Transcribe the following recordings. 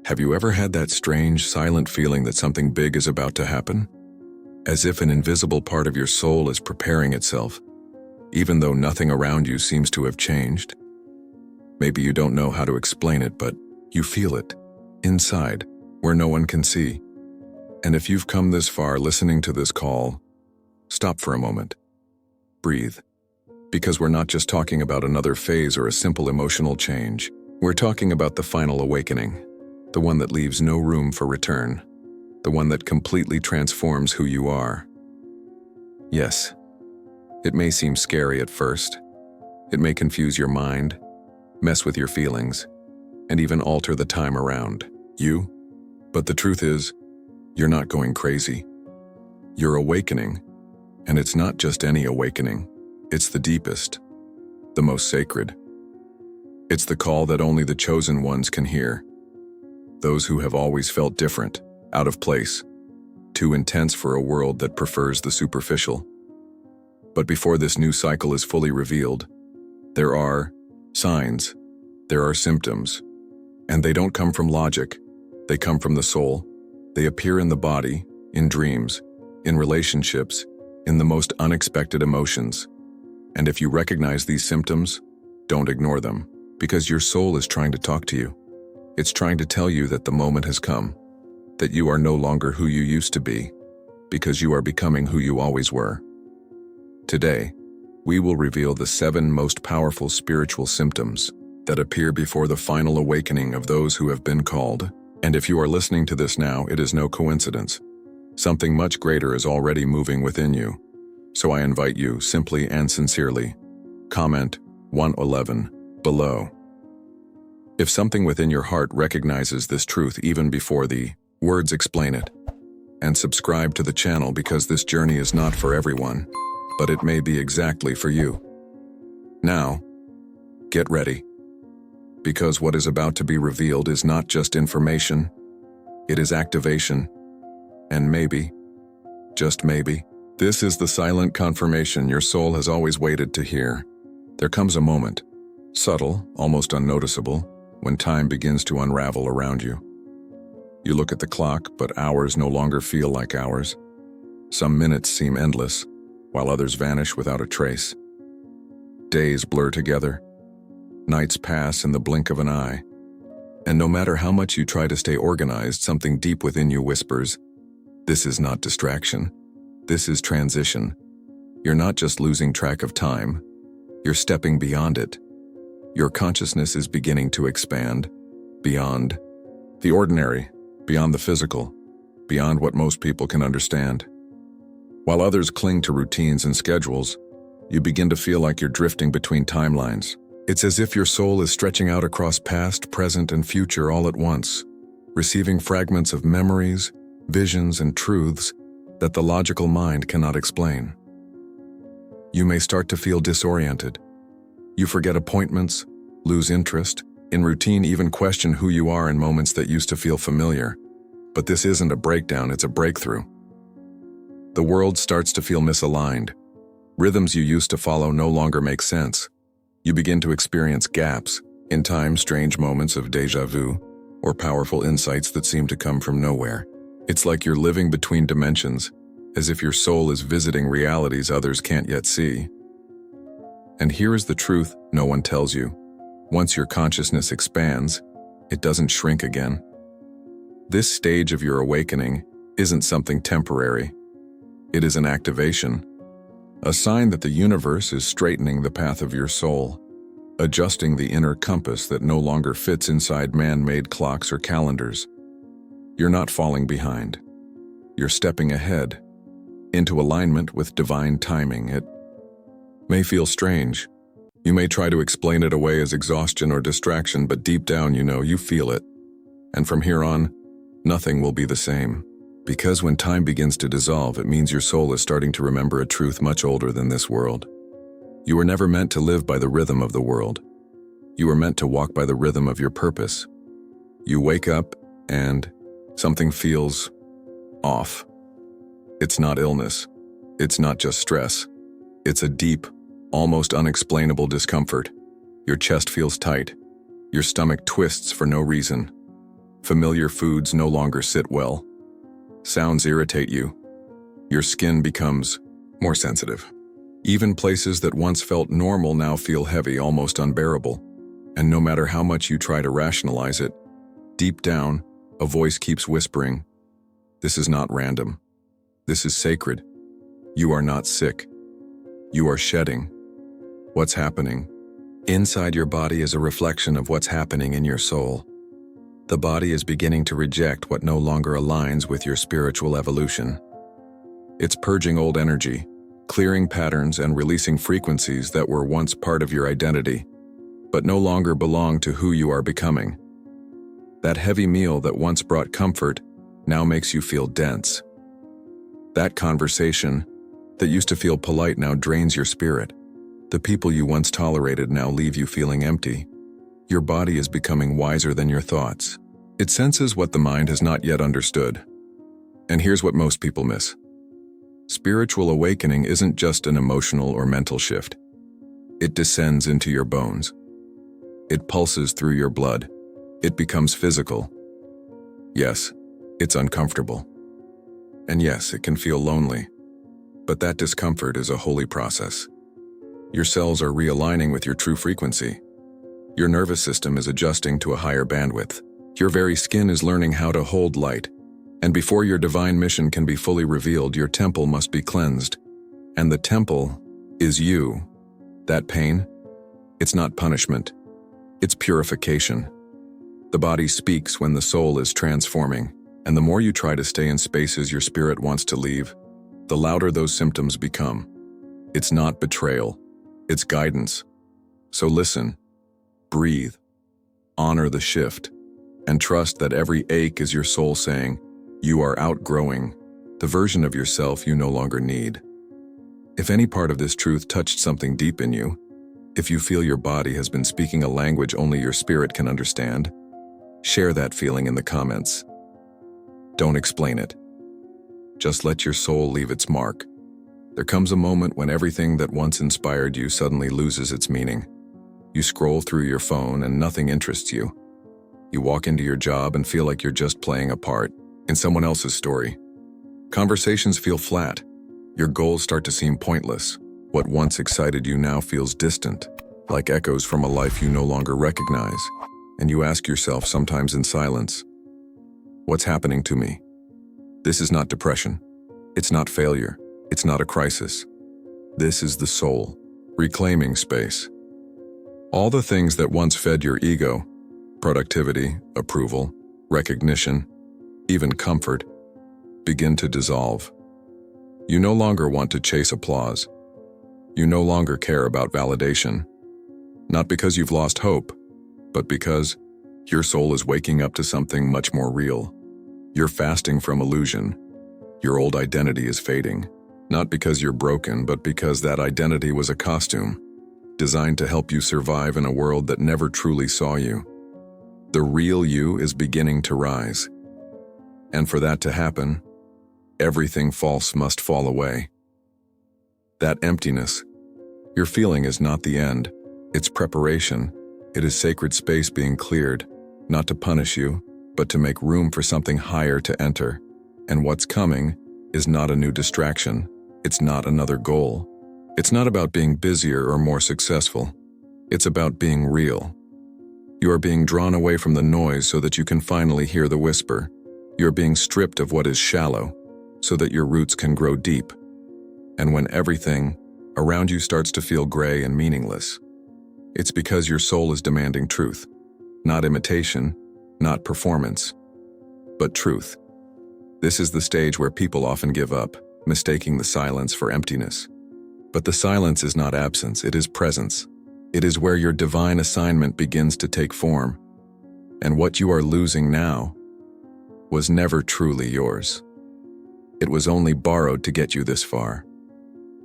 Have you ever had that strange, silent feeling that something big is about to happen? As if an invisible part of your soul is preparing itself, even though nothing around you seems to have changed? Maybe you don't know how to explain it, but you feel it, inside, where no one can see. And if you've come this far listening to this call, stop for a moment. Breathe. Because we're not just talking about another phase or a simple emotional change. We're talking about the final awakening. The one that leaves no room for return. The one that completely transforms who you are. Yes, it may seem scary at first. It may confuse your mind, mess with your feelings, and even alter the time around you. But the truth is, you're not going crazy. You're awakening, and it's not just any awakening. It's the deepest, the most sacred. It's the call that only the chosen ones can hear. Those who have always felt different, out of place, too intense for a world that prefers the superficial. But before this new cycle is fully revealed, there are signs, there are symptoms, and they don't come from logic, they come from the soul. They appear in the body, in dreams, in relationships, in the most unexpected emotions. And if you recognize these symptoms, don't ignore them, because your soul is trying to talk to you. It's trying to tell you that the moment has come, that you are no longer who you used to be, because you are becoming who you always were. Today, we will reveal the 7 most powerful spiritual symptoms that appear before the final awakening of those who have been called. And if you are listening to this now, it is no coincidence. Something much greater is already moving within you. So I invite you, simply and sincerely, comment 111 below. If something within your heart recognizes this truth even before the words explain it. And subscribe to the channel, because this journey is not for everyone, but it may be exactly for you. Now, get ready. Because what is about to be revealed is not just information, it is activation. And maybe, just maybe, this is the silent confirmation your soul has always waited to hear. There comes a moment, subtle, almost unnoticeable, when time begins to unravel around you. You look at the clock, but hours no longer feel like hours. Some minutes seem endless, while others vanish without a trace. Days blur together. Nights pass in the blink of an eye. And no matter how much you try to stay organized, something deep within you whispers, "This is not distraction. This is transition." You're not just losing track of time, you're stepping beyond it. Your consciousness is beginning to expand, beyond the ordinary, beyond the physical, beyond what most people can understand. While others cling to routines and schedules, you begin to feel like you're drifting between timelines. It's as if your soul is stretching out across past, present, and future all at once, receiving fragments of memories, visions, and truths that the logical mind cannot explain. You may start to feel disoriented. You forget appointments, lose interest in routine, even question who you are in moments that used to feel familiar. But this isn't a breakdown, it's a breakthrough. The world starts to feel misaligned. Rhythms you used to follow no longer make sense. You begin to experience gaps in time, strange moments of déjà vu, or powerful insights that seem to come from nowhere. It's like you're living between dimensions, as if your soul is visiting realities others can't yet see. And here is the truth no one tells you. Once your consciousness expands, it doesn't shrink again. This stage of your awakening isn't something temporary. It is an activation, a sign that the universe is straightening the path of your soul, adjusting the inner compass that no longer fits inside man-made clocks or calendars. You're not falling behind. You're stepping ahead, into alignment with divine timing. It may feel strange. You may try to explain it away as exhaustion or distraction, but deep down you feel it. And from here on, nothing will be the same. Because when time begins to dissolve, it means your soul is starting to remember a truth much older than this world. You were never meant to live by the rhythm of the world. You were meant to walk by the rhythm of your purpose. You wake up and something feels off. It's not illness. It's not just stress. It's a deep, almost unexplainable discomfort. Your chest feels tight. Your stomach twists for no reason. Familiar foods no longer sit well. Sounds irritate you. Your skin becomes more sensitive. Even places that once felt normal now feel heavy, almost unbearable. And no matter how much you try to rationalize it, deep down, a voice keeps whispering, "This is not random. This is sacred. You are not sick. You are shedding." What's happening inside your body is a reflection of what's happening in your soul. The body is beginning to reject what no longer aligns with your spiritual evolution. It's purging old energy, clearing patterns and releasing frequencies that were once part of your identity, but no longer belong to who you are becoming. That heavy meal that once brought comfort now makes you feel dense. That conversation that used to feel polite now drains your spirit. The people you once tolerated now leave you feeling empty. Your body is becoming wiser than your thoughts. It senses what the mind has not yet understood. And here's what most people miss. Spiritual awakening isn't just an emotional or mental shift. It descends into your bones. It pulses through your blood. It becomes physical. Yes, it's uncomfortable. And yes, it can feel lonely. But that discomfort is a holy process. Your cells are realigning with your true frequency. Your nervous system is adjusting to a higher bandwidth. Your very skin is learning how to hold light. And before your divine mission can be fully revealed, your temple must be cleansed. And the temple is you. That pain, it's not punishment. It's purification. The body speaks when the soul is transforming, and the more you try to stay in spaces your spirit wants to leave, the louder those symptoms become. It's not betrayal, it's guidance. So listen, breathe, honor the shift, and trust that every ache is your soul saying, you are outgrowing the version of yourself you no longer need. If any part of this truth touched something deep in you, if you feel your body has been speaking a language only your spirit can understand, share that feeling in the comments. Don't explain it. Just let your soul leave its mark. There comes a moment when everything that once inspired you suddenly loses its meaning. You scroll through your phone and nothing interests you. You walk into your job and feel like you're just playing a part in someone else's story. Conversations feel flat. Your goals start to seem pointless. What once excited you now feels distant, like echoes from a life you no longer recognize. And you ask yourself, sometimes in silence, what's happening to me? This is not depression. It's not failure. It's not a crisis. This is the soul, reclaiming space. All the things that once fed your ego, productivity, approval, recognition, even comfort, begin to dissolve. You no longer want to chase applause. You no longer care about validation. Not because you've lost hope, but because your soul is waking up to something much more real. You're fasting from illusion. Your old identity is fading. Not because you're broken, but because that identity was a costume, designed to help you survive in a world that never truly saw you. The real you is beginning to rise. And for that to happen, everything false must fall away. That emptiness you're feeling is not the end. It's preparation. It is sacred space being cleared, not to punish you, but to make room for something higher to enter. And what's coming is not a new distraction. It's not another goal. It's not about being busier or more successful. It's about being real. You are being drawn away from the noise so that you can finally hear the whisper. You're being stripped of what is shallow so that your roots can grow deep. And when everything around you starts to feel gray and meaningless, it's because your soul is demanding truth. Not imitation, not performance, but truth. This is the stage where people often give up, mistaking the silence for emptiness. But the silence is not absence, it is presence. It is where your divine assignment begins to take form. And what you are losing now was never truly yours. It was only borrowed to get you this far.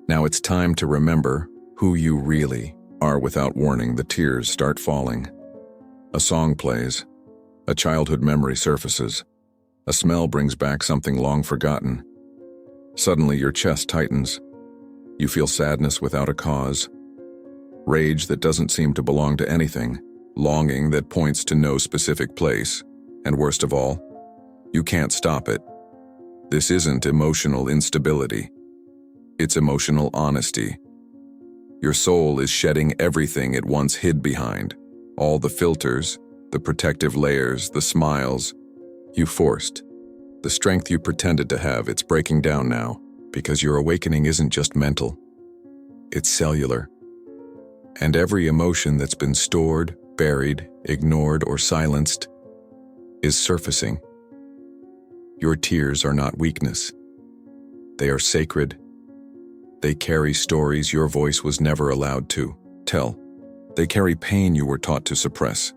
Now it's time to remember who you really are. Without warning, the tears start falling. A song plays. A childhood memory surfaces. A smell brings back something long forgotten. Suddenly your chest tightens. You feel sadness without a cause. Rage that doesn't seem to belong to anything. Longing that points to no specific place. And worst of all, you can't stop it. This isn't emotional instability. It's emotional honesty. Your soul is shedding everything it once hid behind. All the filters, the protective layers, the smiles you forced. The strength you pretended to have, it's breaking down now, because your awakening isn't just mental. It's cellular. And every emotion that's been stored, buried, ignored, or silenced is surfacing. Your tears are not weakness. They are sacred. They carry stories your voice was never allowed to tell. They carry pain you were taught to suppress.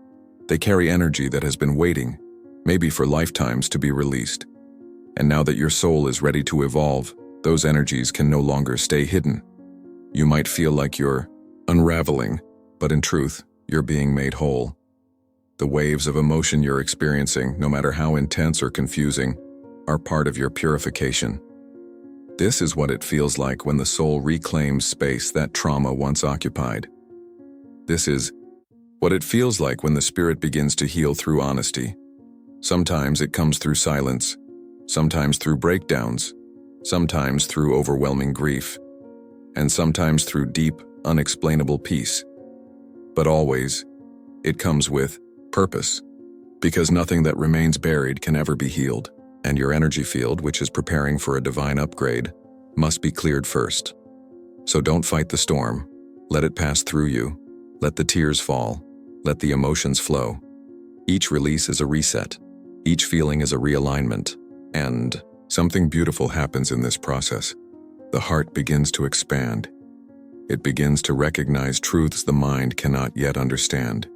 They carry energy that has been waiting, maybe for lifetimes, to be released. And now that your soul is ready to evolve, those energies can no longer stay hidden. You might feel like you're unraveling, but in truth, you're being made whole. The waves of emotion you're experiencing, no matter how intense or confusing, are part of your purification. This is what it feels like when the soul reclaims space that trauma once occupied. This is what it feels like when the spirit begins to heal through honesty. Sometimes it comes through silence, sometimes through breakdowns, sometimes through overwhelming grief, and sometimes through deep, unexplainable peace. But always, it comes with purpose, because nothing that remains buried can ever be healed, and your energy field, which is preparing for a divine upgrade, must be cleared first. So don't fight the storm. Let it pass through you. Let the tears fall. Let the emotions flow. Each release is a reset. Each feeling is a realignment. And something beautiful happens in this process. The heart begins to expand. It begins to recognize truths the mind cannot yet understand.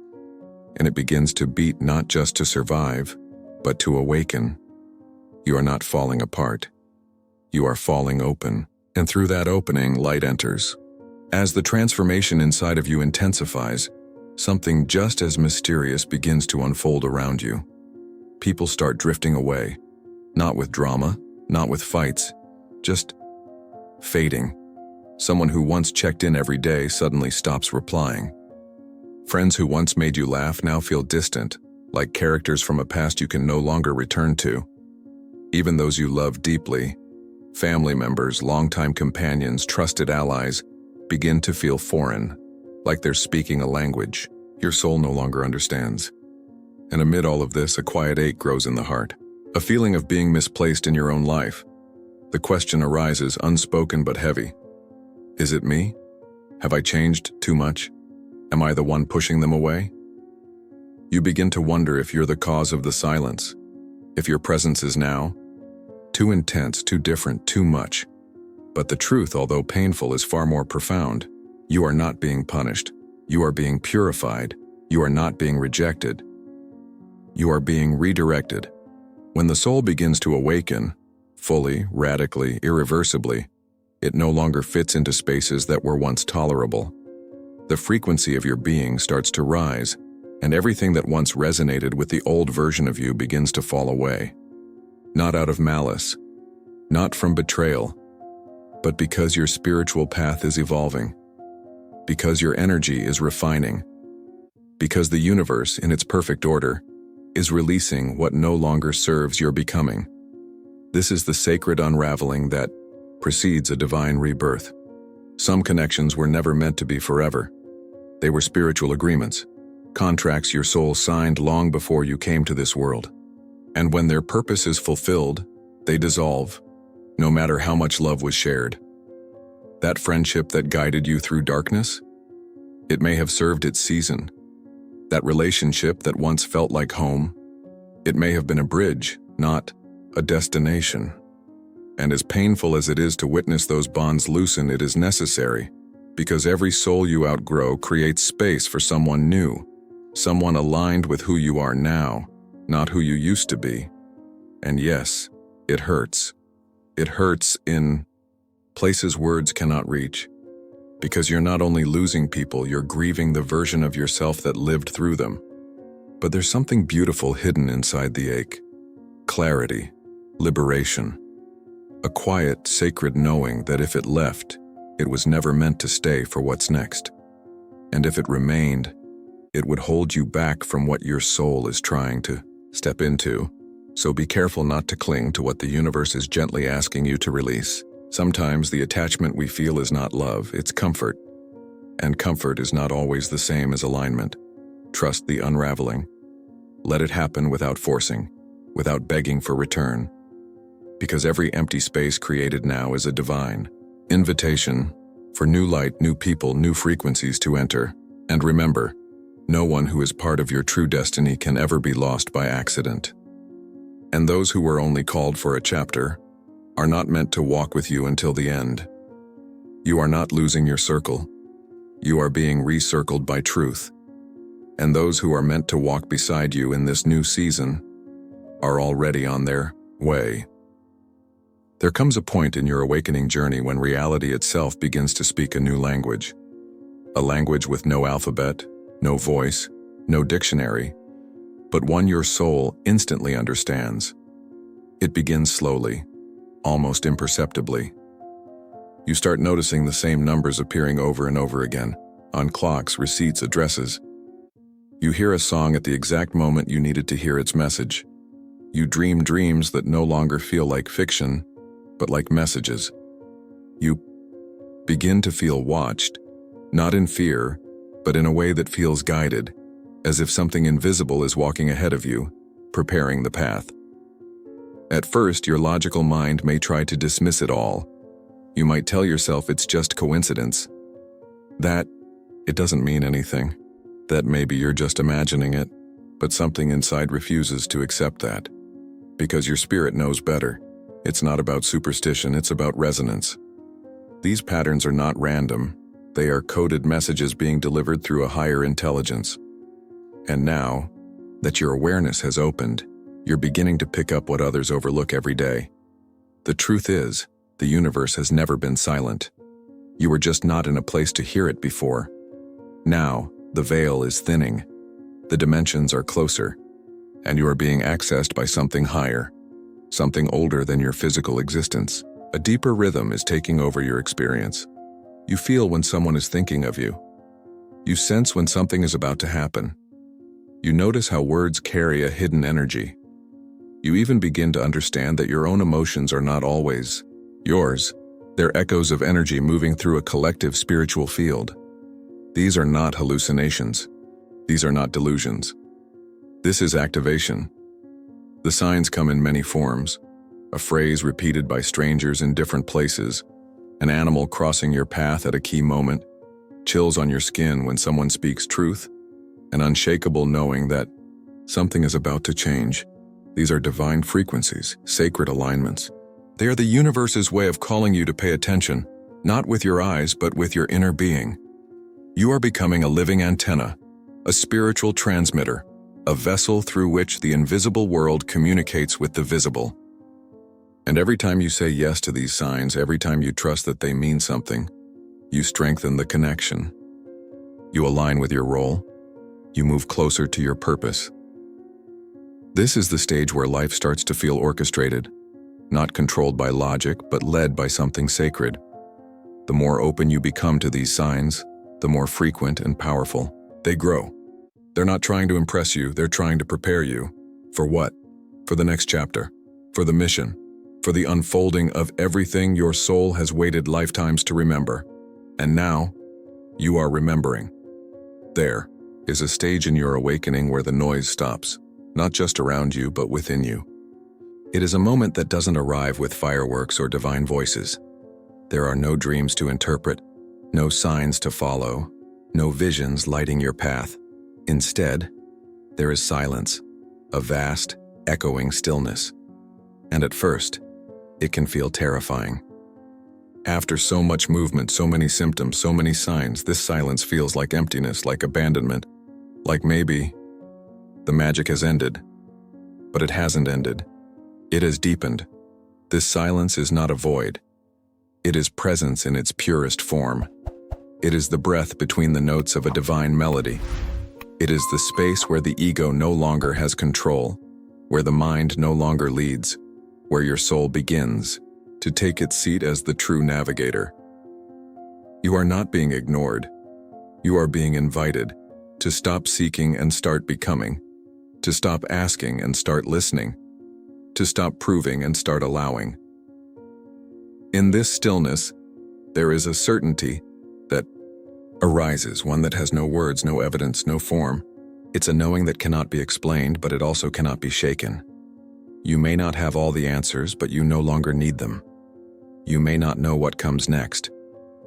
And it begins to beat not just to survive, but to awaken. You are not falling apart. You are falling open. And through that opening, light enters. As the transformation inside of you intensifies, something just as mysterious begins to unfold around you. People start drifting away. Not with drama, not with fights, just fading. Someone who once checked in every day suddenly stops replying. Friends who once made you laugh now feel distant, like characters from a past you can no longer return to. Even those you love deeply, family members, longtime companions, trusted allies, begin to feel foreign, like they're speaking a language your soul no longer understands. And amid all of this, a quiet ache grows in the heart, a feeling of being misplaced in your own life. The question arises, unspoken but heavy. Is it me? Have I changed too much? Am I the one pushing them away? You begin to wonder if you're the cause of the silence, if your presence is now too intense, too different, too much. But the truth, although painful, is far more profound. You are not being punished. You are being purified. You are not being rejected. You are being redirected. When the soul begins to awaken, fully, radically, irreversibly, it no longer fits into spaces that were once tolerable. The frequency of your being starts to rise, and everything that once resonated with the old version of you begins to fall away. Not out of malice, not from betrayal, but because your spiritual path is evolving, because your energy is refining, because the universe, in its perfect order, is releasing what no longer serves your becoming. This is the sacred unraveling that precedes a divine rebirth. Some connections were never meant to be forever. They were spiritual agreements, contracts your soul signed long before you came to this world. And when their purpose is fulfilled, they dissolve, no matter how much love was shared. That friendship that guided you through darkness, it may have served its season. That relationship that once felt like home, it may have been a bridge, not a destination. And as painful as it is to witness those bonds loosen, it is necessary, because every soul you outgrow creates space for someone new, someone aligned with who you are now, not who you used to be. And yes, it hurts. It hurts in places words cannot reach, because you're not only losing people, you're grieving the version of yourself that lived through them. But there's something beautiful hidden inside the ache. Clarity, liberation, a quiet, sacred knowing that if it left, it was never meant to stay for what's next. And if it remained, it would hold you back from what your soul is trying to step into. So be careful not to cling to what the universe is gently asking you to release. Sometimes the attachment we feel is not love, it's comfort. And comfort is not always the same as alignment. Trust the unraveling. Let it happen without forcing, without begging for return. Because every empty space created now is a divine invitation for new light, new people, new frequencies to enter. And remember, no one who is part of your true destiny can ever be lost by accident. And those who were only called for a chapter are not meant to walk with you until the end. You are not losing your circle. You are being recircled by truth. And those who are meant to walk beside you in this new season are already on their way. There comes a point in your awakening journey when reality itself begins to speak a new language. A language with no alphabet, no voice, no dictionary, but one your soul instantly understands. It begins slowly, almost imperceptibly. You start noticing the same numbers appearing over and over again, on clocks, receipts, addresses. You hear a song at the exact moment you needed to hear its message. You dream dreams that no longer feel like fiction, but like messages. You begin to feel watched, not in fear, but in a way that feels guided, as if something invisible is walking ahead of you, preparing the path. At first, your logical mind may try to dismiss it all. You might tell yourself it's just coincidence, that it doesn't mean anything, that maybe you're just imagining it, but something inside refuses to accept that. Because your spirit knows better. It's not about superstition, it's about resonance. These patterns are not random. They are coded messages being delivered through a higher intelligence. And now that your awareness has opened, you're beginning to pick up what others overlook every day. The truth is, the universe has never been silent. You were just not in a place to hear it before. Now, the veil is thinning. The dimensions are closer, and you are being accessed by something higher, something older than your physical existence. A deeper rhythm is taking over your experience. You feel when someone is thinking of you. You sense when something is about to happen. You notice how words carry a hidden energy. You even begin to understand that your own emotions are not always yours. They're echoes of energy moving through a collective spiritual field. These are not hallucinations. These are not delusions. This is activation. The signs come in many forms. A phrase repeated by strangers in different places, an animal crossing your path at a key moment, chills on your skin when someone speaks truth, an unshakable knowing that something is about to change. These are divine frequencies, sacred alignments. They are the universe's way of calling you to pay attention, not with your eyes, but with your inner being. You are becoming a living antenna, a spiritual transmitter, a vessel through which the invisible world communicates with the visible. And every time you say yes to these signs, every time you trust that they mean something, you strengthen the connection. You align with your role. You move closer to your purpose. This is the stage where life starts to feel orchestrated, not controlled by logic, but led by something sacred. The more open you become to these signs, the more frequent and powerful they grow. They're not trying to impress you, they're trying to prepare you. For what? For the next chapter, for the mission, for the unfolding of everything your soul has waited lifetimes to remember. And now, you are remembering. There is a stage in your awakening where the noise stops, not just around you, but within you. It is a moment that doesn't arrive with fireworks or divine voices. There are no dreams to interpret, no signs to follow, no visions lighting your path. Instead, there is silence, a vast, echoing stillness. And at first, it can feel terrifying. After so much movement, so many symptoms, so many signs, this silence feels like emptiness, like abandonment, like maybe the magic has ended. But it hasn't ended. It has deepened. This silence is not a void. It is presence in its purest form. It is the breath between the notes of a divine melody. It is the space where the ego no longer has control, where the mind no longer leads, where your soul begins to take its seat as the true navigator. You are not being ignored. You are being invited to stop seeking and start becoming. to stop asking and start listening, to stop proving and start allowing. In this stillness, there is a certainty that arises, one that has no words, no evidence, no form. It's a knowing that cannot be explained, but it also cannot be shaken. You may not have all the answers, but you no longer need them. You may not know what comes next,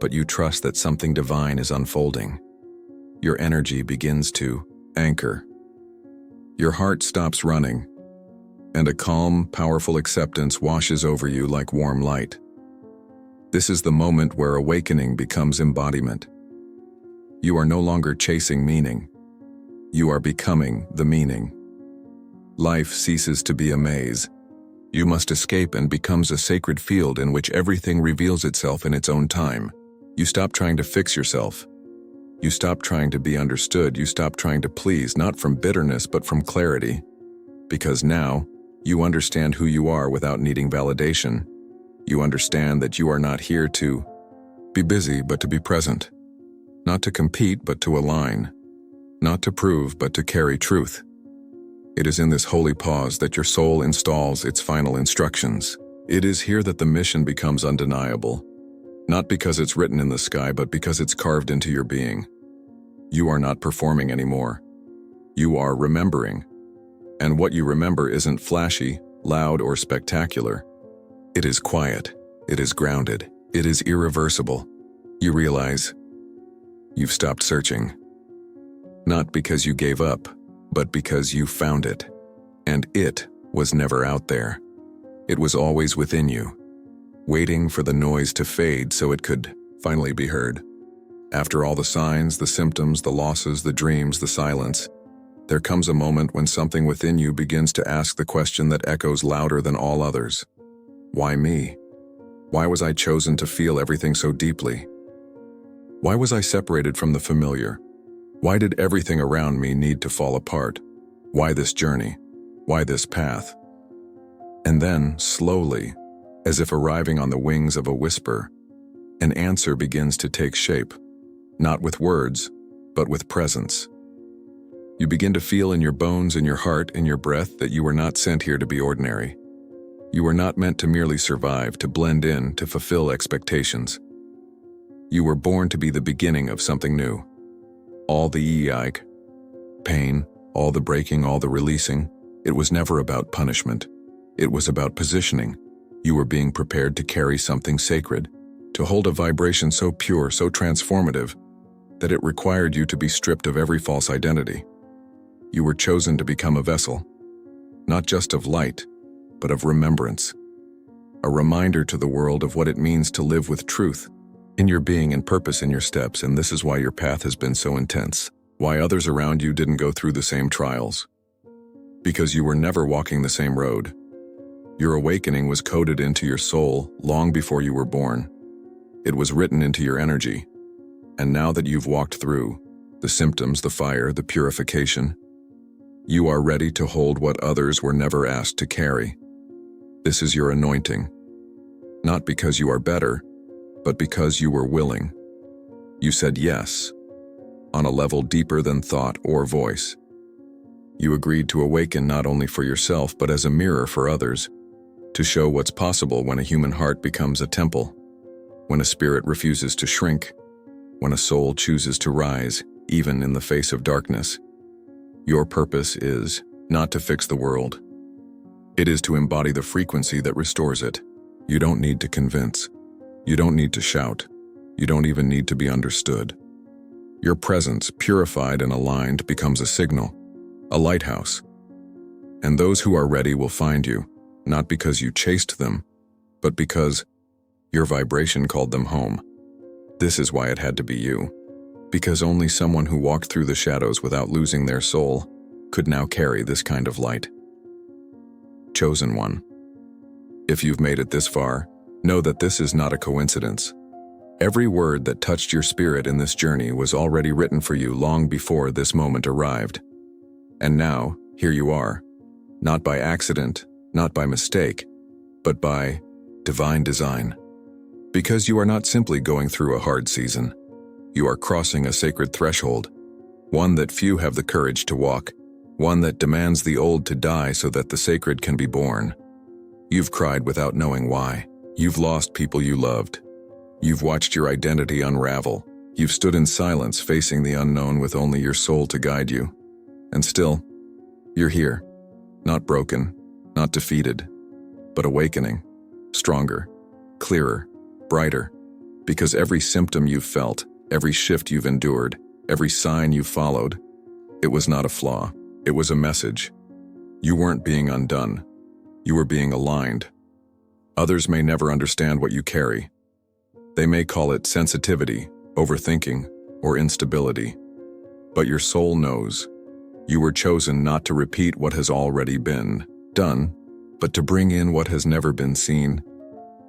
but you trust that something divine is unfolding. Your energy begins to anchor. Your heart stops running, and a calm, powerful acceptance washes over you like warm light. This is the moment where awakening becomes embodiment. You are no longer chasing meaning. You are becoming the meaning. Life ceases to be a maze. You must escape and becomes a sacred field in which everything reveals itself in its own time. You stop trying to fix yourself. You stop trying to be understood. You stop trying to please, not from bitterness, but from clarity. Because now, you understand who you are without needing validation. You understand that you are not here to be busy, but to be present. Not to compete, but to align. Not to prove, but to carry truth. It is in this holy pause that your soul installs its final instructions. It is here that the mission becomes undeniable. Not because it's written in the sky, but because it's carved into your being. You are not performing anymore. You are remembering. And what you remember isn't flashy, loud, or spectacular. It is quiet. It is grounded. It is irreversible. You realize you've stopped searching. Not because you gave up, but because you found it. And it was never out there. It was always within you, waiting for the noise to fade so it could finally be heard. After all the signs, the symptoms, the losses, the dreams, the silence, there comes a moment when something within you begins to ask the question that echoes louder than all others. Why me? Why was I chosen to feel everything so deeply? Why was I separated from the familiar? Why did everything around me need to fall apart? Why this journey? Why this path? And then, slowly, as if arriving on the wings of a whisper, an answer begins to take shape, not with words, but with presence. You begin to feel in your bones, in your heart, in your breath that you were not sent here to be ordinary. You were not meant to merely survive, to blend in, to fulfill expectations. You were born to be the beginning of something new. All the pain, all the breaking, all the releasing, it was never about punishment. It was about positioning. You were being prepared to carry something sacred, to hold a vibration so pure, so transformative, that it required you to be stripped of every false identity. You were chosen to become a vessel, not just of light, but of remembrance. A reminder to the world of what it means to live with truth in your being and purpose in your steps, and this is why your path has been so intense, why others around you didn't go through the same trials. Because you were never walking the same road. Your awakening was coded into your soul long before you were born. It was written into your energy. And now that you've walked through the symptoms, the fire, the purification, you are ready to hold what others were never asked to carry. This is your anointing. Not because you are better, but because you were willing. You said yes, on a level deeper than thought or voice. You agreed to awaken not only for yourself, but as a mirror for others, to show what's possible when a human heart becomes a temple, when a spirit refuses to shrink, when a soul chooses to rise, even in the face of darkness. Your purpose is not to fix the world. It is to embody the frequency that restores it. You don't need to convince. You don't need to shout. You don't even need to be understood. Your presence, purified and aligned, becomes a signal, a lighthouse. And those who are ready will find you, not because you chased them, but because your vibration called them home. This is why it had to be you. Because only someone who walked through the shadows without losing their soul could now carry this kind of light. Chosen one. If you've made it this far, know that this is not a coincidence. Every word that touched your spirit in this journey was already written for you long before this moment arrived. And now, here you are, not by accident, not by mistake, but by divine design. Because you are not simply going through a hard season. You are crossing a sacred threshold, one that few have the courage to walk, one that demands the old to die so that the sacred can be born. You've cried without knowing why. You've lost people you loved. You've watched your identity unravel. You've stood in silence facing the unknown with only your soul to guide you. And still, you're here. Not broken, not defeated, but awakening, stronger, clearer, brighter. Because every symptom you've felt, every shift you've endured, every sign you followed, it was not a flaw, it was a message. You weren't being undone. You were being aligned. Others may never understand what you carry. They may call it sensitivity, overthinking, or instability. But your soul knows. You were chosen not to repeat what has already been done, but to bring in what has never been seen.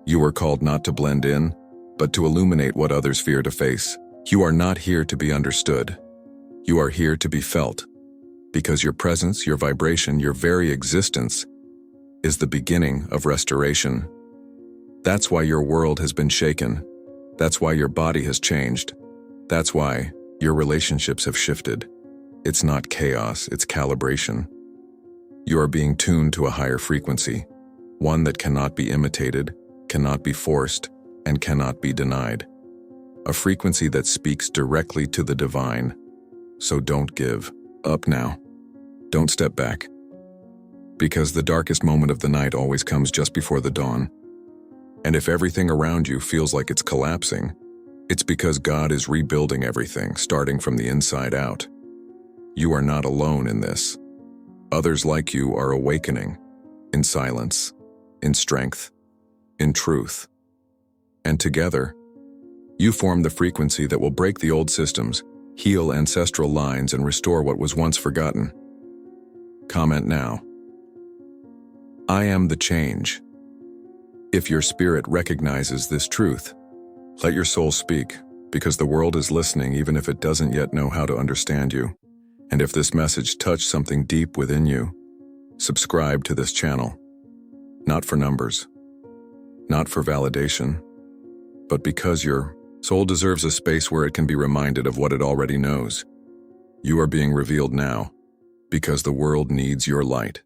You are called not to blend in, but to illuminate what others fear to face. You are not here to be understood. You are here to be felt. Because your presence, your vibration, your very existence is the beginning of restoration. That's why your world has been shaken. That's why your body has changed. That's why your relationships have shifted. It's not chaos, it's calibration. You are being tuned to a higher frequency, one that cannot be imitated, cannot be forced, and cannot be denied. A frequency that speaks directly to the divine. So don't give up now. Don't step back. Because the darkest moment of the night always comes just before the dawn. And if everything around you feels like it's collapsing, it's because God is rebuilding everything, starting from the inside out. You are not alone in this. Others like you are awakening, in silence, in strength, in truth. And together, you form the frequency that will break the old systems, heal ancestral lines, and restore what was once forgotten. Comment now. I am the change. If your spirit recognizes this truth, let your soul speak, because the world is listening even if it doesn't yet know how to understand you. And if this message touched something deep within you, subscribe to this channel. Not for numbers, not for validation, but because your soul deserves a space where it can be reminded of what it already knows. You are being revealed now, because the world needs your light.